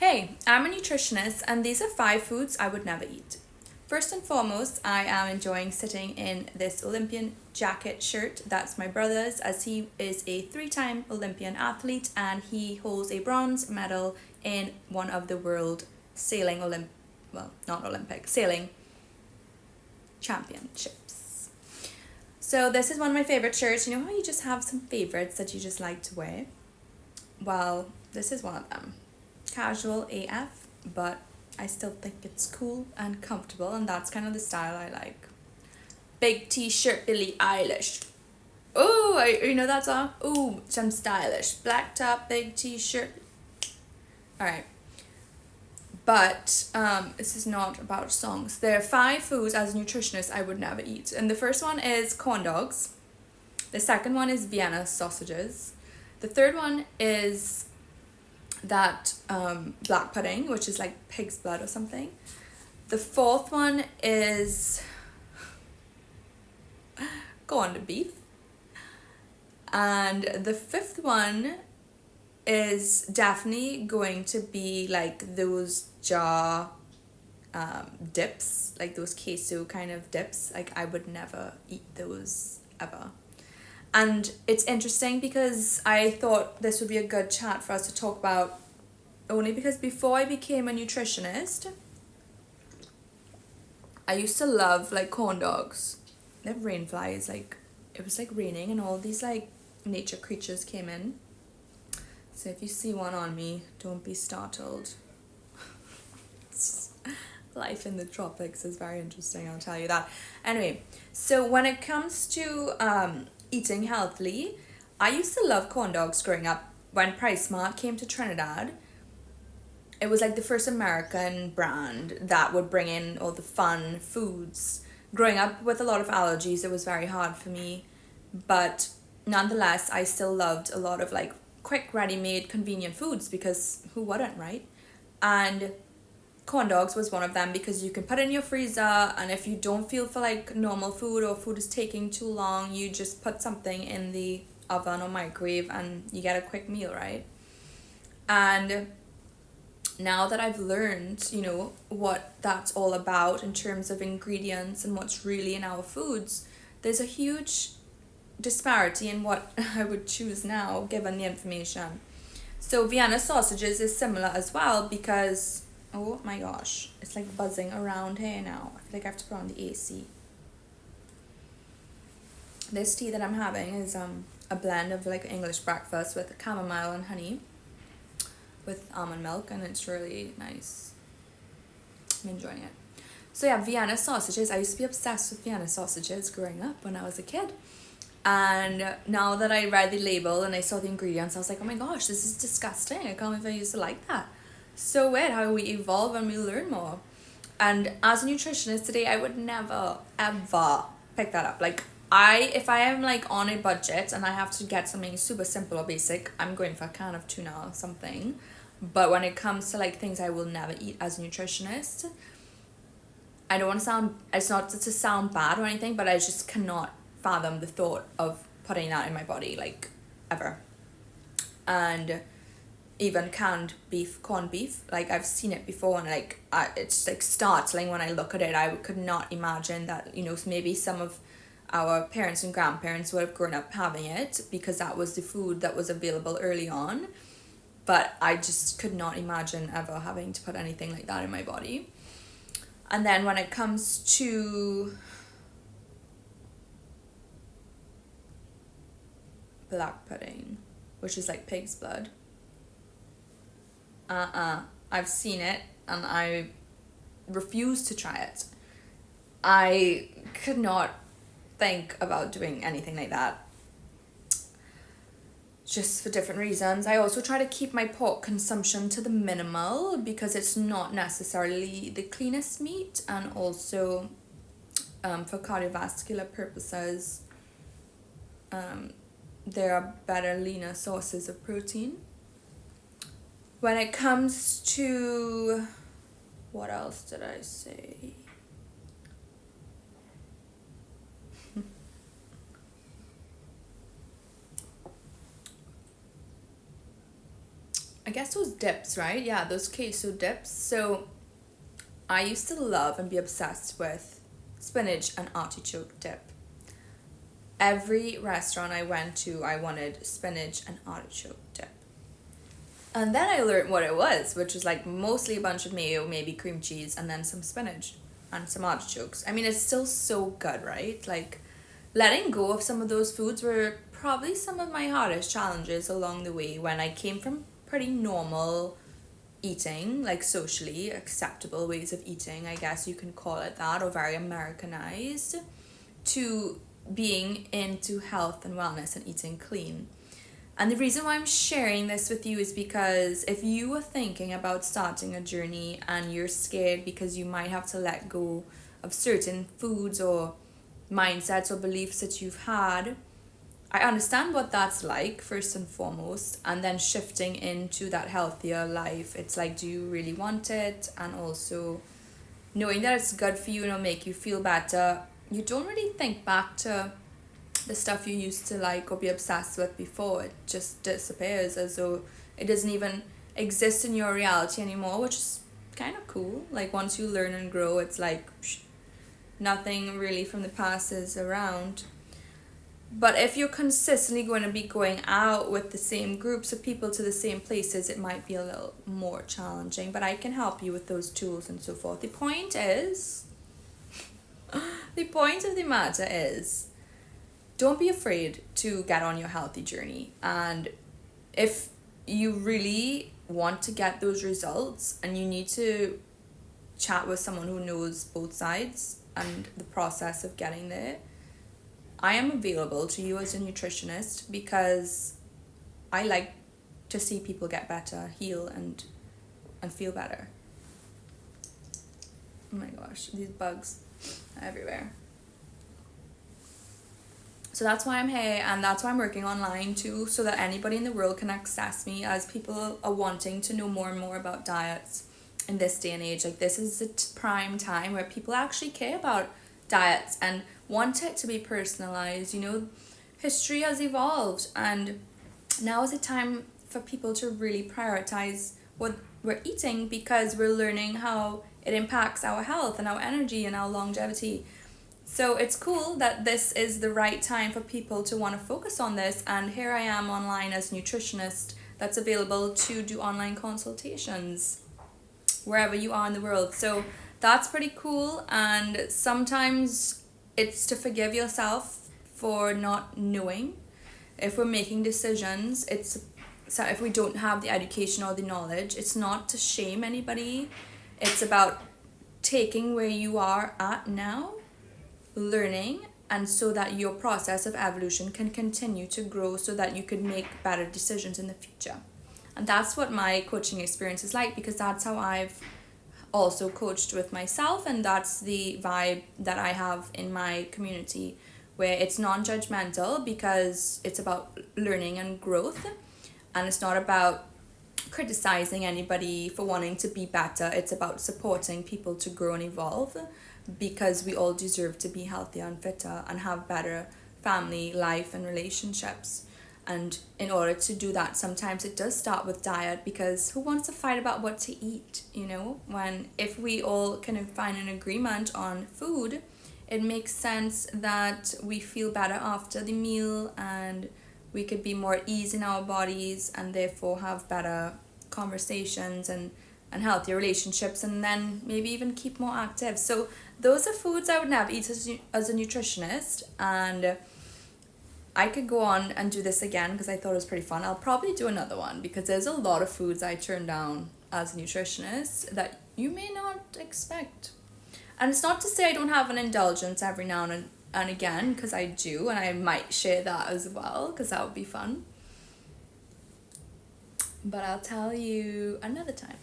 Hey, I'm a nutritionist, and these are 5 foods I would never eat. First and foremost, I am enjoying sitting in this Olympian jacket shirt. That's my brother's, as he is a 3-time Olympian athlete and he holds a bronze medal in one of the world sailing sailing championships. So this is one of my favorite shirts. You know how you just have some favorites that you just like to wear? Well, this is one of them. Casual AF, but I still think it's cool and comfortable, and that's kind of the style I like. Big t-shirt, Billie Eilish. Oh, you know that song? Ooh, some stylish. Black top, big t-shirt. Alright. But this is not about songs. There are 5 foods as a nutritionist I would never eat. And the first one is corn dogs. The second one is Vienna sausages. The third one is that black pudding, which is like pig's blood or something. The fourth one is corned beef. And the fifth one is definitely going to be like those jar dips, like those queso kind of dips. Like I would never eat those ever. And it's interesting because I thought this would be a good chat for us to talk about, only because before I became a nutritionist, I used to love like corn dogs. They have rain flies, like it was like raining and all these like nature creatures came in. So if you see one on me, don't be startled. Life in the tropics is very interesting, I'll tell you that. Anyway, so when it comes to eating healthily, I used to love corn dogs growing up. When PriceSmart came to Trinidad, it was like the first American brand that would bring in all the fun foods. Growing up with a lot of allergies, it was very hard for me, but nonetheless, I still loved a lot of like quick, ready-made, convenient foods, because who wouldn't, right? And corn dogs was one of them, because you can put it in your freezer, and if you don't feel for like normal food, or food is taking too long, you just put something in the oven or microwave and you get a quick meal, right? And now that I've learned, you know, what that's all about in terms of ingredients and what's really in our foods, there's a huge disparity in what I would choose now given the information. So Vienna sausages is similar as well, because oh my gosh, it's like buzzing around here now. I feel like I have to put on the AC. This tea that I'm having is a blend of like English breakfast with chamomile and honey with almond milk, and it's really nice. I'm enjoying it. So yeah, Vienna sausages. I used to be obsessed with Vienna sausages growing up when I was a kid. And now that I read the label and I saw the ingredients, I was like, oh my gosh, this is disgusting. I can't believe I used to like that. So weird how we evolve and we learn more. And as a nutritionist today, I would never ever pick that up. Like if I am like on a budget and I have to get something super simple or basic, I'm going for a can of tuna or something. But when it comes to like things I will never eat as a nutritionist, I don't want to sound, it's not to sound bad or anything, but I just cannot fathom the thought of putting that in my body, like ever. And even canned beef, corned beef, like I've seen it before, and like it's like startling when I look at it. I could not imagine that, you know, maybe some of our parents and grandparents would have grown up having it because that was the food that was available early on, but I just could not imagine ever having to put anything like that in my body. And then when it comes to black pudding, which is like pig's blood, I've seen it and I refuse to try it. I could not think about doing anything like that, just for different reasons. I also try to keep my pork consumption to the minimal because it's not necessarily the cleanest meat, and also for cardiovascular purposes, there are better, leaner sources of protein. When it comes to, what else did I say? I guess those dips, right? Yeah, those queso dips. So I used to love and be obsessed with spinach and artichoke dip. Every restaurant I went to, I wanted spinach and artichoke dip. And then I learned what it was, which was like mostly a bunch of mayo, maybe cream cheese, and then some spinach and some artichokes. I mean, it's still so good, right? Like, letting go of some of those foods were probably some of my hardest challenges along the way when I came from pretty normal eating, like socially acceptable ways of eating, I guess you can call it that, or very Americanized, to being into health and wellness and eating clean. And the reason why I'm sharing this with you is because if you are thinking about starting a journey and you're scared because you might have to let go of certain foods or mindsets or beliefs that you've had, I understand what that's like, first and foremost, and then shifting into that healthier life. It's like, do you really want it? And also knowing that it's good for you and it'll make you feel better. You don't really think back to the stuff you used to like or be obsessed with before. It just disappears as though it doesn't even exist in your reality anymore, which is kind of cool. Like, once you learn and grow, it's like nothing really from the past is around. But if you're consistently going to be going out with the same groups of people to the same places, it might be a little more challenging. But I can help you with those tools and so forth. The point of the matter is, don't be afraid to get on your healthy journey. And if you really want to get those results and you need to chat with someone who knows both sides and the process of getting there, I am available to you as a nutritionist, because I like to see people get better, heal, and feel better. Oh my gosh, these bugs are everywhere. So that's why I'm here, and that's why I'm working online too, so that anybody in the world can access me, as people are wanting to know more and more about diets in this day and age. Like, this is a prime time where people actually care about diets and want it to be personalized. You know, history has evolved, and now is the time for people to really prioritize what we're eating, because we're learning how it impacts our health and our energy and our longevity. So it's cool that this is the right time for people to want to focus on this, and here I am online as a nutritionist that's available to do online consultations wherever you are in the world. So that's pretty cool, and sometimes it's to forgive yourself for not knowing. If we're making decisions, so if we don't have the education or the knowledge, it's not to shame anybody. It's about taking where you are at now, learning, and so that your process of evolution can continue to grow, so that you could make better decisions in the future. And that's what my coaching experience is like, because that's how I've also coached with myself, and that's the vibe that I have in my community, where it's non-judgmental, because it's about learning and growth, and it's not about criticizing anybody for wanting to be better. It's about supporting people to grow and evolve, because we all deserve to be healthier and fitter and have better family life and relationships. And in order to do that, sometimes it does start with diet, because who wants to fight about what to eat, you know? If we all can find an agreement on food, it makes sense that we feel better after the meal, and we could be more at ease in our bodies, and therefore have better conversations and healthier relationships, and then maybe even keep more active. So those are foods I would never eat as a nutritionist, and I could go on and do this again because I thought it was pretty fun. I'll probably do another one, because there's a lot of foods I turn down as a nutritionist that you may not expect. And it's not to say I don't have an indulgence every now and again, because I do, and I might share that as well, because that would be fun. But I'll tell you another time.